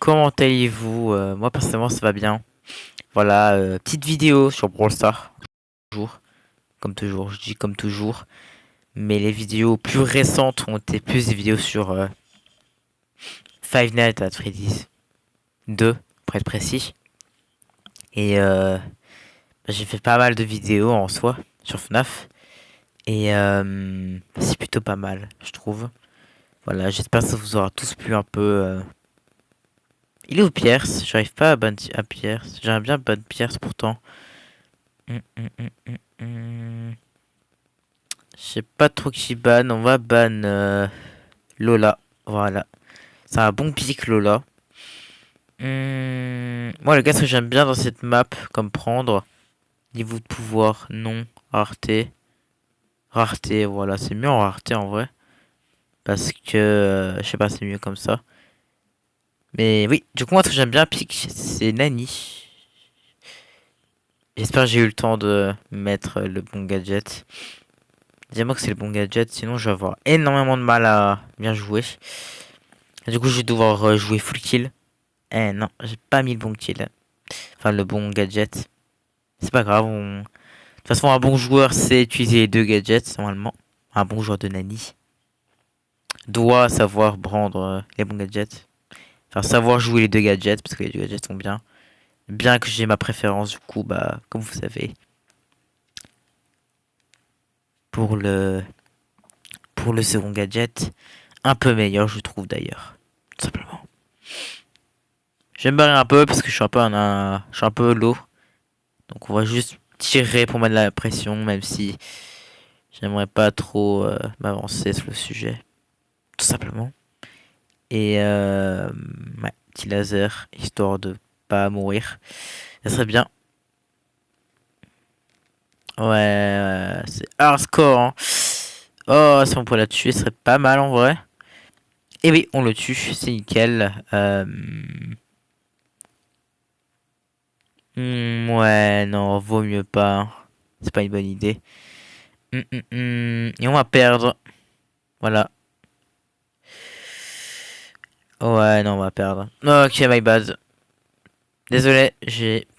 comment allez-vous? Moi personnellement ça va bien. Voilà, petite vidéo sur Brawl Stars. Toujours, comme toujours, je dis comme toujours. Mais les vidéos plus récentes ont été plus des vidéos sur Five Nights at Freddy's 2, pour être précis. Et j'ai fait pas mal de vidéos en soi sur FNAF. Et c'est plutôt pas mal, je trouve. Voilà, j'espère que ça vous aura tous plu un peu. Il est où Pierce? J'arrive pas à Pierce. J'aimerais bien ban Pierce pourtant. Hum, hum, hum, hum, hum. Je sais pas trop qui ban. On va ban Lola. Voilà. C'est un bon pick Lola. Moi, le gars, ce que j'aime bien dans cette map, comme prendre. Niveau de pouvoir, non. Rareté. Rareté, voilà. C'est mieux en rareté en vrai. Parce que, je sais pas, c'est mieux comme ça. Mais oui, du coup, moi, ce que j'aime bien pick, c'est Nani. J'espère que j'ai eu le temps de mettre le bon gadget. Dis-moi que c'est le bon gadget, sinon je vais avoir énormément de mal à bien jouer. Et du coup, je vais devoir jouer full kill. Eh non, j'ai pas mis le bon kill. Enfin, le bon gadget. C'est pas grave. De toute façon, un bon joueur sait utiliser les deux gadgets, normalement. Un bon joueur de Nani doit savoir prendre les bons gadgets. Enfin, savoir jouer les deux gadgets, parce que les deux gadgets sont bien. Bien que j'ai ma préférence, du coup, bah, comme vous savez. Pour le, pour le second gadget. Un peu meilleur, je trouve d'ailleurs. Tout simplement. Je vais me barrer un peu parce que je suis un peu, je suis un peu low. Donc on va juste tirer pour mettre la pression, même si j'aimerais pas trop m'avancer sur le sujet. Tout simplement. Et ouais, petit laser, histoire de pas mourir. Ça serait bien. Ouais, c'est hardcore. Hein. Oh, si on pourrait la tuer, ce serait pas mal en vrai. Et oui, on le tue, c'est nickel. Ouais, non, vaut mieux pas. C'est pas une bonne idée. Et on va perdre. Voilà. Ouais, non, on va perdre. Ok, my bad. Désolé,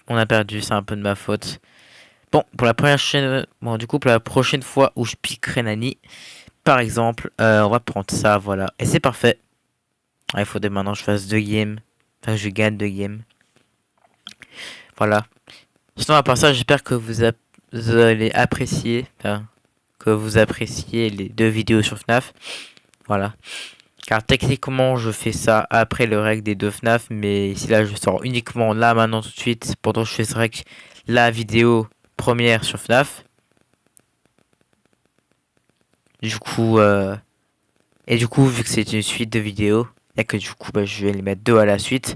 on a perdu, c'est un peu de ma faute. Bon, pour la première chaîne, bon, du coup, pour la prochaine fois où je piquerai Nani, par exemple, on va prendre ça, voilà. Et c'est parfait. Il faudrait maintenant que je fasse 2 games. Enfin, que je gagne 2 games. Voilà. Sinon, à part ça, j'espère que vous allez apprécier, enfin, que vous appréciez les 2 vidéos sur FNAF. Voilà. Car techniquement, je fais ça après le règle des 2 FNAF, mais ici là, je sors uniquement là, maintenant, tout de suite, pendant que je fais ce règle, la vidéo première sur FNAF. Du coup, et du coup, vu que c'est une suite de vidéos, et que du coup, bah, je vais les mettre 2 à la suite,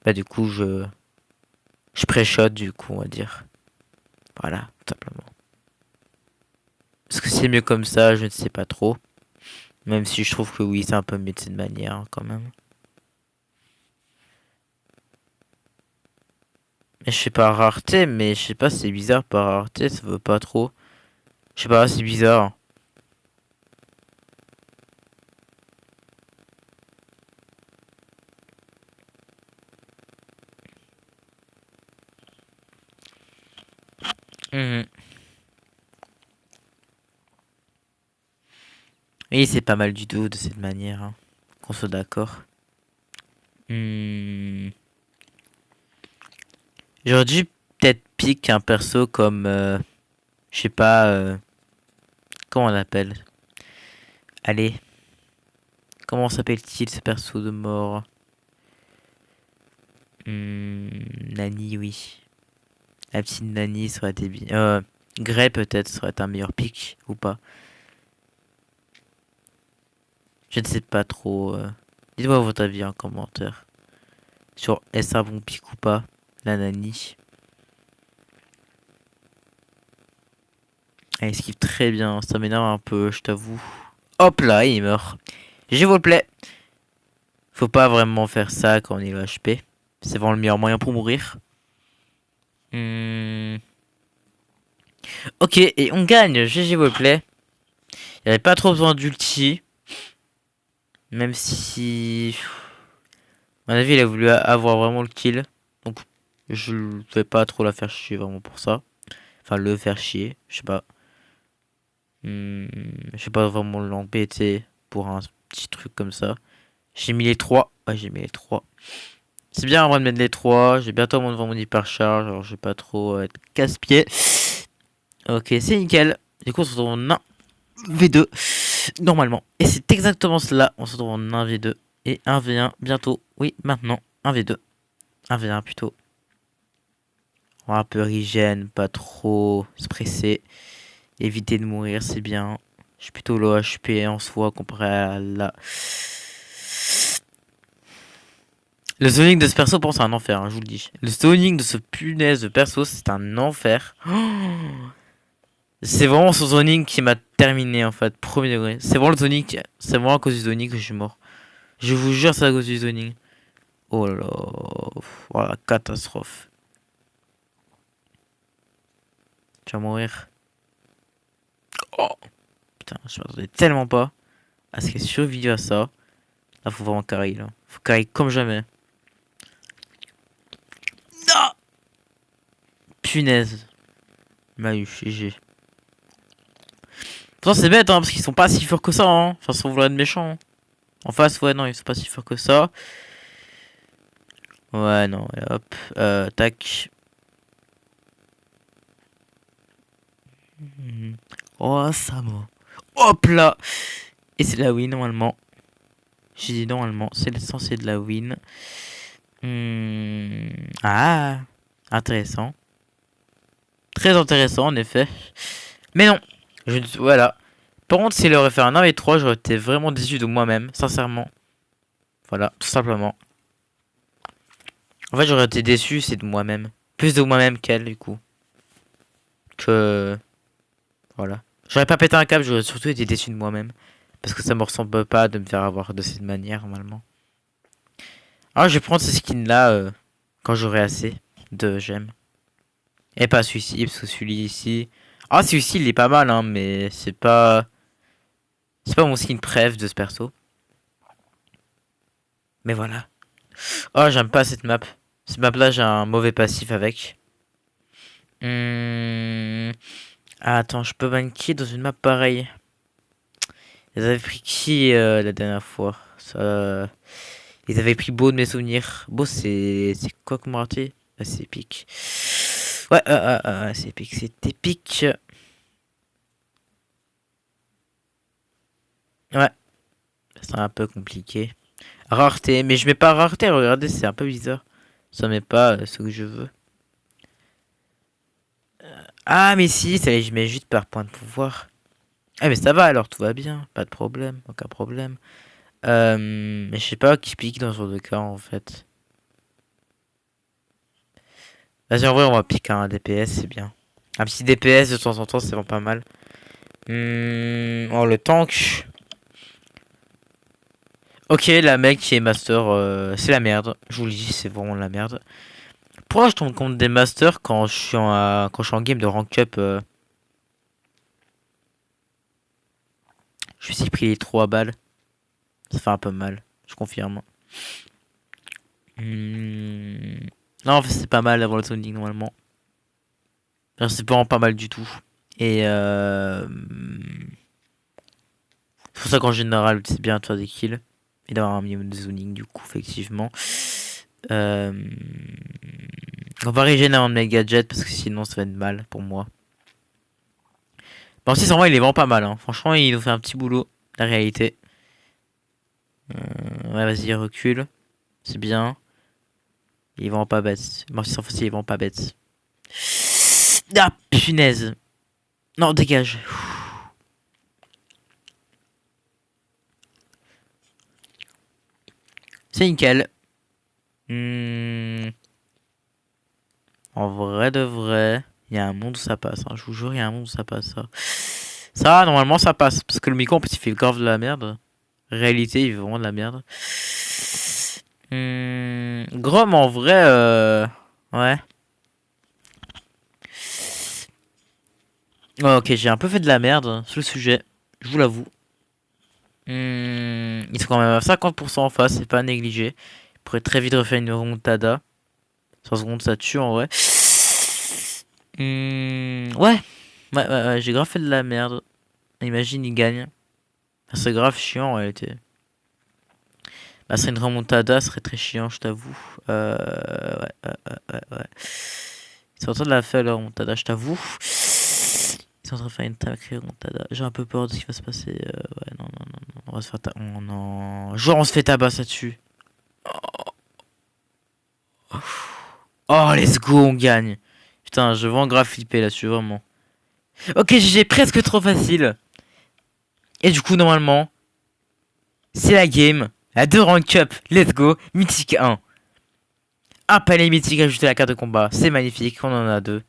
bah, du coup, je pré-shot, du coup, on va dire. Voilà, tout simplement. Est-ce que c'est mieux comme ça? Je ne sais pas trop. Même si je trouve que oui, c'est un peu mieux de cette manière, hein, quand même. Mais je sais pas, rareté, mais je sais pas, c'est bizarre, par rareté, ça veut pas trop. Je sais pas, c'est bizarre. Mhm. Oui, c'est pas mal du tout de cette manière, hein, qu'on soit d'accord. Hmm. J'aurais dû peut-être pick un perso comme, je sais pas, comment on l'appelle? Allez, comment s'appelle-t-il ce perso de mort? Nani, oui. La petite Nani, ça aurait été bien. Grey peut-être, ça aurait été un meilleur pick, ou pas? Je ne sais pas trop. Dites-moi votre avis en commentaire. Sur est-ce un bon pick ou pas, la Nani. Elle esquive très bien, ça m'énerve un peu, je t'avoue. Hop là, il meurt. GG vous plaît. Faut pas vraiment faire ça quand on est le HP. C'est vraiment le meilleur moyen pour mourir. Hmm. Ok, et on gagne. GG vous plaît. Il n'y avait pas trop besoin d'ulti. Même si... À mon avis, il a voulu avoir vraiment le kill. Donc, je vais pas trop la faire chier vraiment pour ça. Enfin, le faire chier, je sais pas. Je sais pas vraiment l'embêter pour un petit truc comme ça. J'ai mis les 3. Ouais, j'ai mis les 3. C'est bien avant de mettre les 3. J'ai bientôt devant mon hypercharge. Alors, je vais pas trop être casse-pied. Ok, c'est nickel. Du coup, on se retrouve en 1v2. Normalement. Et c'est exactement cela. On se retrouve en 1v2. Et 1v1 bientôt. Oui, maintenant. 1v2. 1v1 plutôt. On va un peu regen, pas trop se presser. Éviter de mourir, c'est bien. Je suis plutôt low HP en soi comparé à la... Le zoning de ce perso, pour c'est un enfer, hein, je vous le dis. Le zoning de ce punaise de perso, c'est un enfer. C'est vraiment ce zoning qui m'a terminé en fait, premier degré. C'est vraiment le zoning, c'est vraiment à cause du zoning que je suis mort. Je vous jure, c'est à cause du zoning. Oh là là, voilà, catastrophe. Tu vas mourir. Oh putain, je m'attendais tellement pas à ce qu'elle survive à ça. Là, faut vraiment carry là. Faut carry comme jamais. Non. Punaise. M'a eu, GG. Pourtant, c'est bête, hein, parce qu'ils sont pas si forts que ça, hein. Enfin, sans vouloir être méchant. Hein. En face, ouais, non, ils sont pas si forts que ça. Ouais, non, et hop. Tac. Oh, ça m'a. Hop là. Et c'est de la win, normalement. J'ai dit normalement, c'est censé de la win. Ah, intéressant. Très intéressant, en effet. Mais non. Voilà. Par contre, s'il aurait fait un 1v3, j'aurais été vraiment déçu de moi-même, sincèrement. Voilà, tout simplement. En fait, j'aurais été déçu, c'est de moi-même. Plus de moi-même qu'elle, du coup. Que... Voilà. J'aurais pas pété un câble, j'aurais surtout été déçu de moi-même. Parce que ça me ressemble pas de me faire avoir de cette manière, normalement. Alors, je vais prendre ce skin-là quand j'aurai assez de gemmes. Et pas celui-ci, parce que celui ici... Ah, celui-ci, il est pas mal, hein, mais c'est pas... C'est pas mon skin préf de ce perso. Mais voilà. Oh, j'aime pas cette map. Cette map-là, j'ai un mauvais passif avec. Ah, attends, je peux ban qui dans une map pareille? Ils avaient pris qui la dernière fois? Ils avaient pris Beau de mes souvenirs. Beau, c'est quoi comme raté? Ah, c'est épique. Ouais, c'est épique, c'est épique. Ouais, c'est un peu compliqué. Rareté, mais je mets pas rareté, regardez, c'est un peu bizarre. Ça met pas ce que je veux. Ah, mais si, ça, je mets juste par point de pouvoir. Ah, mais ça va alors, tout va bien, pas de problème, aucun problème. Mais je sais pas qui pique dans ce genre de cas en fait. Vas-y, en vrai, on va piquer un DPS, c'est bien. Un petit DPS de temps en temps, c'est vraiment pas mal. Oh, le tank. Ok, la mec qui est master, c'est la merde. Je vous le dis, c'est vraiment la merde. Pourquoi je tombe contre des masters quand je suis en game de rank up Je me suis pris les 3 balles. Ça fait un peu mal, je confirme. Non, en fait, c'est pas mal d'avoir le Sonic normalement. C'est vraiment pas mal du tout. Et c'est pour ça qu'en général, c'est bien de faire des kills. Et d'avoir un minimum de zoning, du coup, effectivement. On va régénérer un de mes gadgets parce que sinon, ça va être mal pour moi. Bon, si, en vrai, il est vraiment pas mal. Hein. Franchement, il nous fait un petit boulot, la réalité. Ouais, vas-y, recule. C'est bien. Il est vraiment pas bête. Bon, si, cette fois-ci, il est vraiment pas bête. Ah, punaise. Non, dégage. C'est nickel. En vrai de vrai, il y a un monde où ça passe. Hein. Je vous jure, il y a un monde où ça passe. Ça, normalement, ça passe. Parce que le micro, en plus, il fait grave de la merde. Réalité, il fait vraiment de la merde. Grom, en vrai, ouais. Ouais, ok, j'ai un peu fait de la merde sur le sujet. Je vous l'avoue. Ils sont quand même à 50% en face, c'est pas à négliger. pourrait très vite refaire une remontada. 100 secondes, ça tue en vrai. Ouais. Ouais, j'ai grave fait de la merde. Imagine, il gagne. C'est grave chiant en réalité. Bah, c'est une remontada, ce serait très chiant, je t'avoue. Ouais. Ils sont en train de la faire, la remontada, je t'avoue. Ils sont en train de faire une sacrée remontada. J'ai un peu peur de ce qui va se passer. Ouais, non. On va se faire oh non. Genre, on se fait tabasser dessus. Oh, let's go, on gagne. Putain, je vais en grave flipper là-dessus, vraiment. Ok, GG, presque trop facile. Et du coup, normalement, c'est la game. La 2 rank up, let's go. Mythique 1. Un palais mythique ajouté à la carte de combat. C'est magnifique, on en a 2.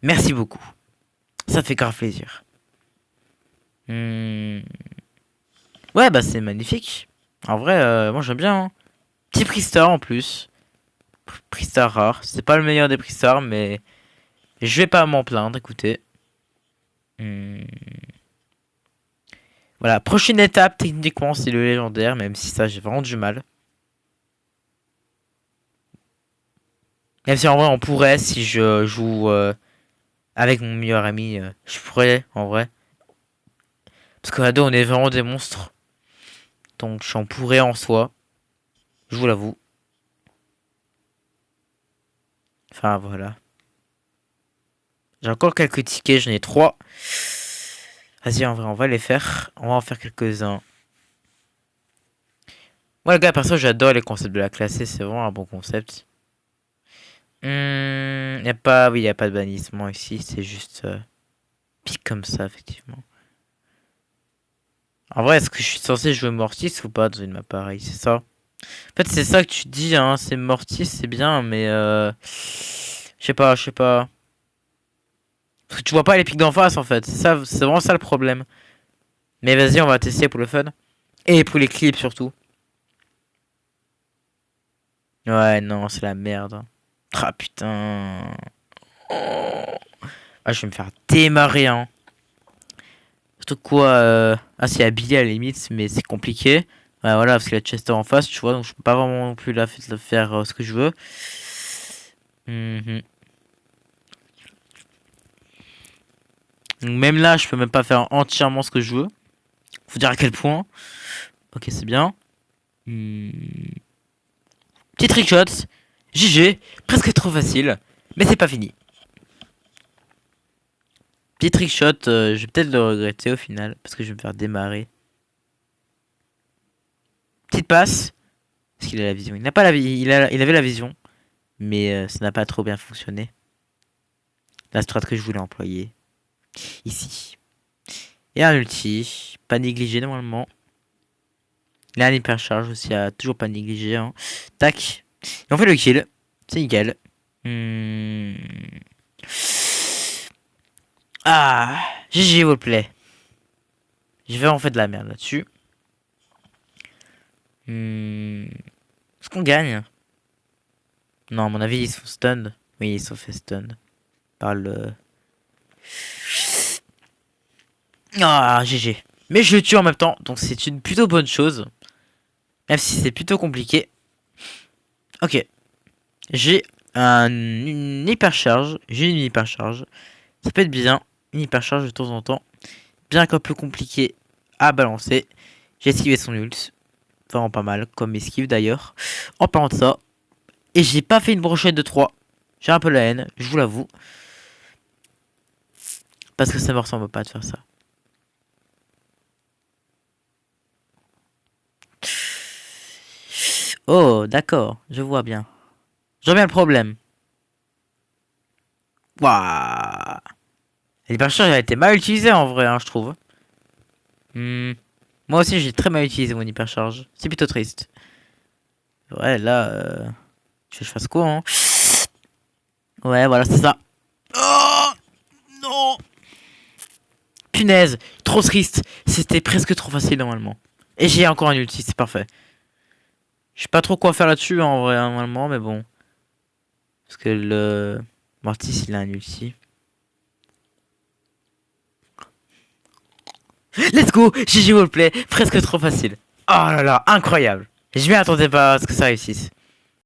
Merci beaucoup. Ça fait grave plaisir. Ouais, bah c'est magnifique. En vrai, moi j'aime bien. Hein. Petit Pristar en plus. Pristar rare. C'est pas le meilleur des Pristars, mais je vais pas m'en plaindre, écoutez. Voilà, prochaine étape, techniquement, c'est le légendaire, même si ça, j'ai vraiment du mal. Même si en vrai, on pourrait, si je joue avec mon meilleur ami, je pourrais, en vrai. Parce que à deux, on est vraiment des monstres. Donc, j'en pourrais en soi. Je vous l'avoue. Enfin, voilà. J'ai encore quelques tickets, j'en ai 3. Vas-y, en vrai, on va les faire. On va en faire quelques-uns. Moi, le gars, perso, j'adore les concepts de la classe. C'est vraiment un bon concept. Y a pas, oui, y a pas de bannissement ici. C'est juste pique comme ça, effectivement. En vrai, est-ce que je suis censé jouer Mortis ou pas dans une map pareille? C'est ça. En fait, c'est ça que tu dis, hein. C'est Mortis, c'est bien, mais je sais pas. Parce que tu vois pas les pics d'en face, en fait. C'est ça, c'est vraiment ça le problème. Mais vas-y, on va tester pour le fun. Et pour les clips, surtout. Ouais, non, c'est la merde. Ah, putain. Ah, je vais me faire démarrer, hein. Surtout quoi, ah, c'est habillé à la limite, mais c'est compliqué. Ouais, voilà, parce qu'il y a Chester en face, tu vois, donc je peux pas vraiment non plus là faire ce que je veux. Donc même là, je peux même pas faire entièrement ce que je veux. Faut dire à quel point. Ok, c'est bien. Petit trickshot. GG. Presque trop facile. Mais c'est pas fini. Petit trickshot, je vais peut-être le regretter au final. Parce que je vais me faire démarrer. Petite passe. Parce qu'il a la vision. Il n'a pas la il avait la vision. Mais ça n'a pas trop bien fonctionné. La strat que je voulais employer. Ici. Et un ulti. Pas négligé normalement. Il a un hyper charge aussi. À toujours pas négligé. Hein. Tac. Et on fait le kill. C'est nickel. Ah, GG play. Je vais en fait de la merde là-dessus. Est-ce qu'on gagne? Non, à mon avis, ils sont stun. Oui, ils sont fait stun. Par le... Ah, GG. Mais je le tue en même temps, donc c'est une plutôt bonne chose. Même si c'est plutôt compliqué. Ok. J'ai une hypercharge. J'ai une hypercharge. Ça peut être bien. Une hypercharge de temps en temps. Bien qu'un peu compliqué à balancer. J'ai esquivé son ult. Vraiment pas mal, comme esquive d'ailleurs. En parlant de ça. Et j'ai pas fait une brochette de 3. J'ai un peu la haine, je vous l'avoue. Parce que ça me ressemble pas de faire ça. Oh, d'accord, je vois bien. Je vois bien le problème. Waouh. L'hypercharge a été mal utilisée en vrai, hein, je trouve. Moi aussi, j'ai très mal utilisé mon hypercharge. C'est plutôt triste. Ouais, là, tu veux que je fasse quoi, hein? Ouais, voilà, c'est ça. Oh non. Punaise, trop triste. C'était presque trop facile normalement. Et j'ai encore un ulti, c'est parfait. Je sais pas trop quoi faire là-dessus en vrai, normalement, mais bon. Parce que le Mortis, il a un ulti. Let's go, GG Wallplay, presque trop facile. Oh là là, incroyable. Je m'y attendais pas à ce que ça réussisse.